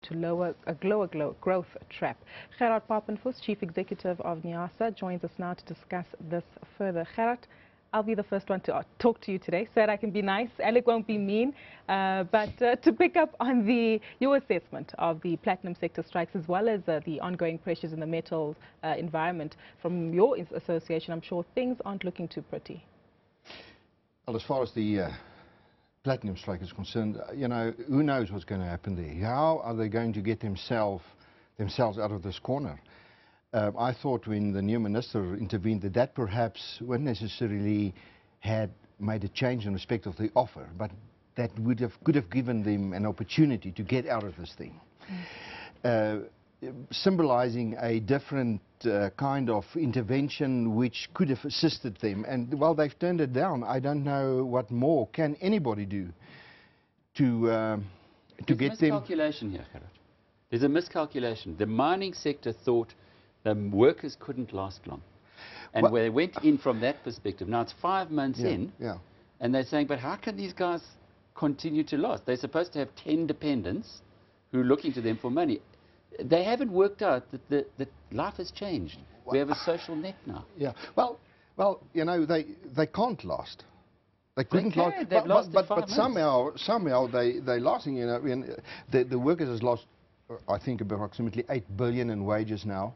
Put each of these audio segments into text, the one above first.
to lower a growth trap. Gerhard Papenfus, Chief Executive of NEASA, joins us now to discuss this further. Gerhard, I'll be the first one to talk to you today, so that I can be nice. Alec won't be mean, but to pick up on your assessment of the platinum sector strikes, as well as the ongoing pressures in the metals environment. From your association, I'm sure things aren't looking too pretty. Well, as far as the platinum strike is concerned, you know, who knows what's going to happen there? How are they going to get themselves out of this corner? I thought when the new minister intervened that perhaps wouldn't necessarily had made a change in respect of the offer, but that could have given them an opportunity to get out of this thing. Symbolizing a different kind of intervention which could have assisted them, and while they've turned it down, I don't know what more can anybody do to get them. There's a miscalculation here, Gerhard. There's a miscalculation. The mining sector thought the workers couldn't last long, and they went in from that perspective. Now it's 5 months in, and they're saying, but how can these guys continue to last? They're supposed to have 10 dependents who are looking to them for money. They haven't worked out that life has changed. We have a social net now. Yeah. Well, you know, they can't last. They couldn't last. But somehow they're lasting. You know, I mean, the workers has lost, I think, approximately 8 billion in wages now.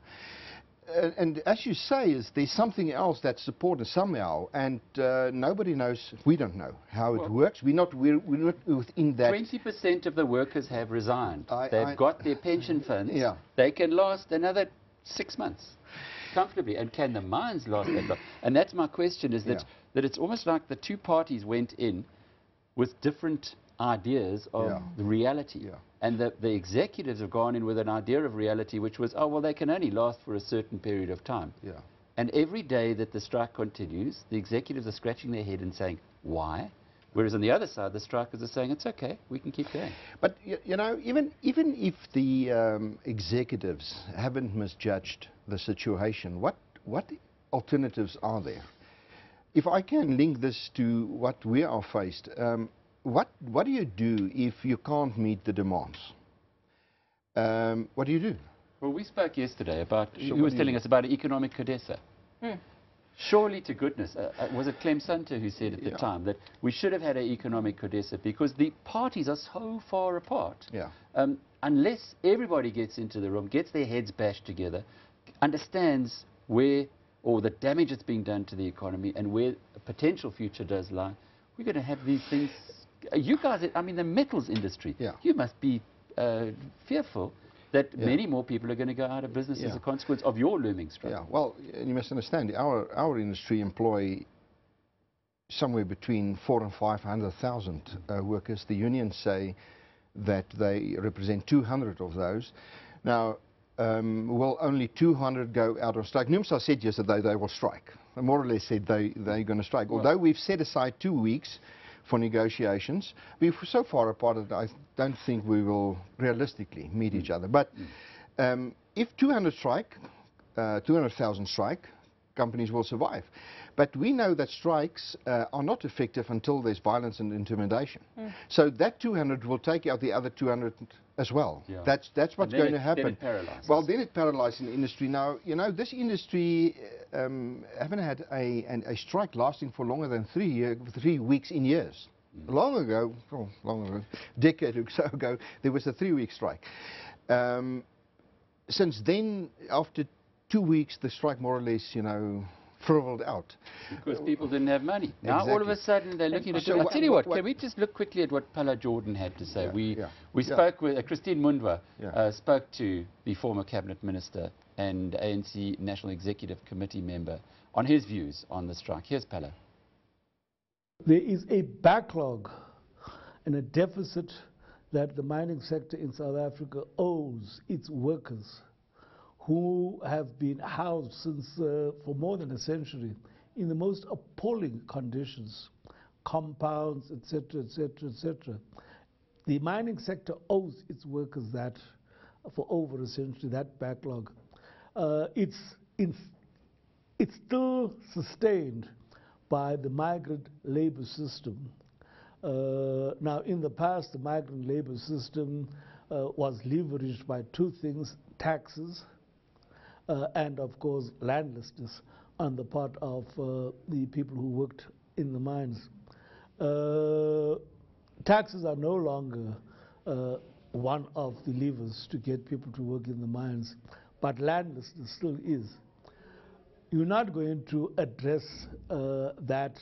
And as you say, there's something else that's supported somehow, and nobody knows. We don't know how it works. We're not within that. 20% of the workers have resigned. They've got their pension funds. Yeah. They can last another 6 months comfortably. And can the mines last that long? And that's my question: is that it's almost like the two parties went in with different ideas of the reality. Yeah. And the executives have gone in with an idea of reality which was, oh, well, they can only last for a certain period of time. Yeah. And every day that the strike continues, the executives are scratching their head and saying, why? Whereas on the other side, the strikers are saying, it's okay, we can keep going. But, you know, even if the executives haven't misjudged the situation, what alternatives are there? If I can link this to what we are faced, what do you do if you can't meet the demands? What do you do? Well, we spoke yesterday about, he was telling us about economic CODESA. Surely to goodness, was it Clem Sunter who said at the time that we should have had an economic CODESA because the parties are so far apart. Yeah. Unless everybody gets into the room, gets their heads bashed together, understands where, or the damage that's being done to the economy and where a potential future does lie, we're going to have these things. You guys, I mean, the metals industry, you must be fearful that many more people are going to go out of business as a consequence of your looming strike. Yeah, well, you must understand, our industry employ somewhere between 400,000 and 500,000 workers. The unions say that they represent 200 of those. Now, will only 200 go out on strike? NUMSA said yesterday they will strike. They more or less said they're going to strike. Well, although we've set aside 2 weeks for negotiations, we're so far apart that I don't think we will realistically meet each other. But if 200,000 strike, companies will survive. But we know that strikes are not effective until there's violence and intimidation. So that 200 will take out the other 200 as well. Yeah. That's what's going to happen. Then it paralyzes. Well, then it paralyzes the industry. Now, you know, this industry haven't had a strike lasting for longer than 3 weeks in years. Long ago, a decade or so ago, there was a 3-week strike. Since then, after 2 weeks, the strike more or less, you know, frivoled out. Because people didn't have money. Now all of a sudden they're looking to do. I'll tell you what, can we just look quickly at what Pala Jordan had to say? We spoke with Christine Mundwa, spoke to the former cabinet minister and ANC National Executive Committee member on his views on the strike. Here's Pala. There is a backlog and a deficit that the mining sector in South Africa owes its workers, who have been housed since for more than a century in the most appalling conditions, compounds, etc., etc., etc. The mining sector owes its workers that for over a century, that backlog. It's still sustained by the migrant labor system. Now, in the past, the migrant labor system was leveraged by two things: taxes and, of course, landlessness on the part of the people who worked in the mines. Taxes are no longer one of the levers to get people to work in the mines, but landlessness still is. You're not going to address that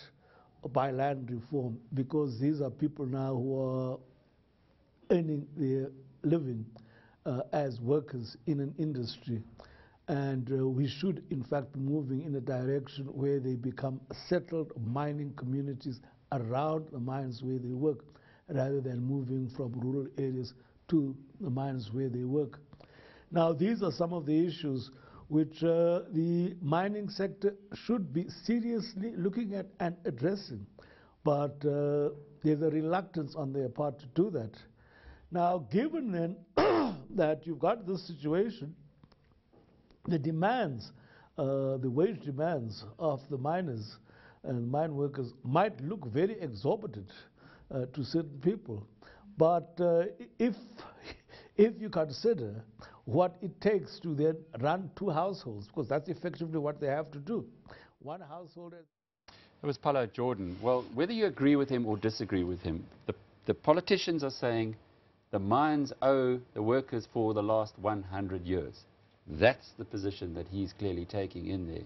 by land reform, because these are people now who are earning their living as workers in an industry. And we should, in fact, be moving in a direction where they become settled mining communities around the mines where they work, rather than moving from rural areas to the mines where they work. Now, these are some of the issues which the mining sector should be seriously looking at and addressing. But there's a reluctance on their part to do that. Now, given then that you've got this situation, the demands, the wage demands of the miners and mine workers might look very exorbitant to certain people. But if you consider what it takes to then run two households, because that's effectively what they have to do. One household. It was Paulo Jordan. Well, whether you agree with him or disagree with him, the politicians are saying the mines owe the workers for the last 100 years. That's the position that he's clearly taking in there.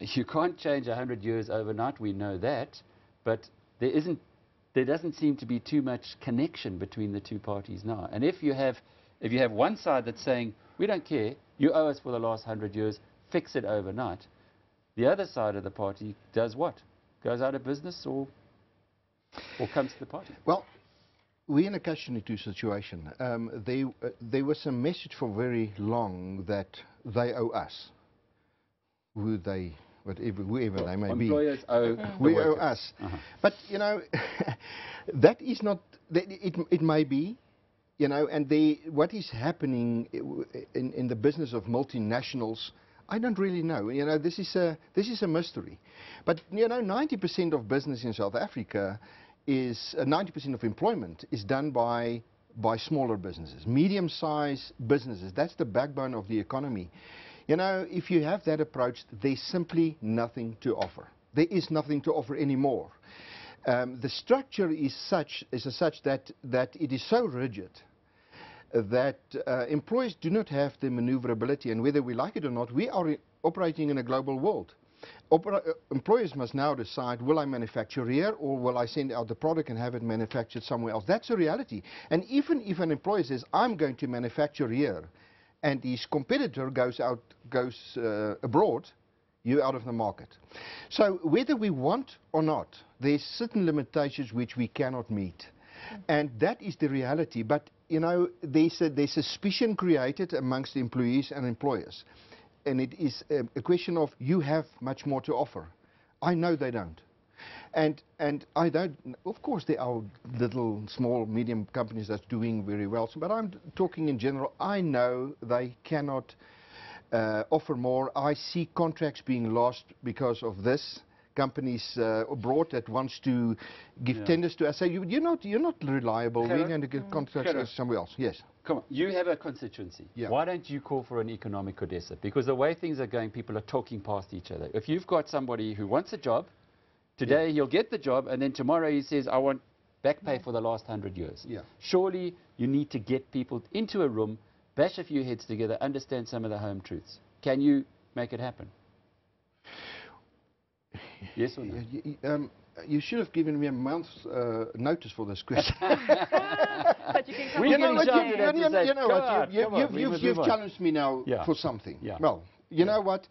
You can't change 100 years overnight, we know that, but there doesn't seem to be too much connection between the two parties now. And if you have one side that's saying, we don't care, you owe us for the last 100 years, fix it overnight, the other side of the party does what? Goes out of business or comes to the party? Well, we're in a catch-22 situation. There was a message for very long that they owe us, whoever they may be. Employers owe we owe us. But, you know, that is not, it may be, you know, and what is happening in the business of multinationals, I don't really know. You know, this is a mystery. But, you know, 90% of business in South Africa is 90% of employment is done by smaller businesses, medium-sized businesses. That's the backbone of the economy. You know, if you have that approach, there's simply nothing to offer. There is nothing to offer anymore. The structure is such that it is so rigid that employers do not have the maneuverability, and whether we like it or not, we are operating in a global world. Employers must now decide, will I manufacture here or will I send out the product and have it manufactured somewhere else? That's a reality. And even if an employer says, I'm going to manufacture here, and his competitor goes abroad, you're out of the market. So whether we want or not, there's certain limitations which we cannot meet. And that is the reality. But, you know, there's suspicion created amongst the employees and employers. And it is a question of, you have much more to offer. I know they don't. And I don't, of course there are little, small, medium companies that's doing very well, but I'm talking in general. I know they cannot offer more. I see contracts being lost because of this. Companies abroad that wants to give tenders to us say, you're not reliable. We're going to get contracts somewhere else. Yes. Come on, you have a constituency. Why don't you call for an economic CODESA? Because the way things are going, people are talking past each other. If you've got somebody who wants a job, today he'll get the job, and then tomorrow he says, I want back pay for the last 100 years. Surely you need to get people into a room, bash a few heads together, understand some of the home truths. Can you make it happen? Yes or no? You should have given me a month's notice for this question. But you can come you've challenged me now for something. Well, you know what?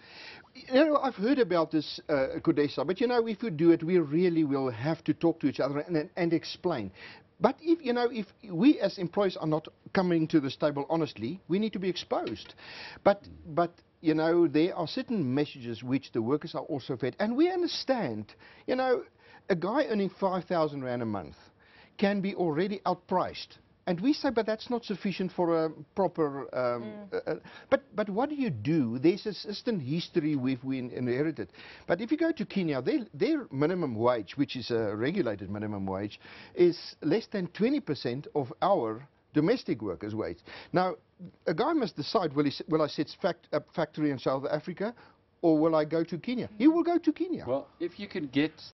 You know, I've heard about this CODESA, but you know, if we do it, we really will have to talk to each other and explain. But if, you know, if we as employees are not coming to this table honestly, we need to be exposed. But you know, there are certain messages which the workers are also fed, and we understand. You know, a guy earning 5,000 Rand a month can be already outpriced. And we say, but that's not sufficient for a proper... But what do? There's a certain history we inherited. But if you go to Kenya, their minimum wage, which is a regulated minimum wage, is less than 20% of our domestic workers' wage. Now, a guy must decide, will I set a factory in South Africa, or will I go to Kenya? He will go to Kenya. Well, if you can get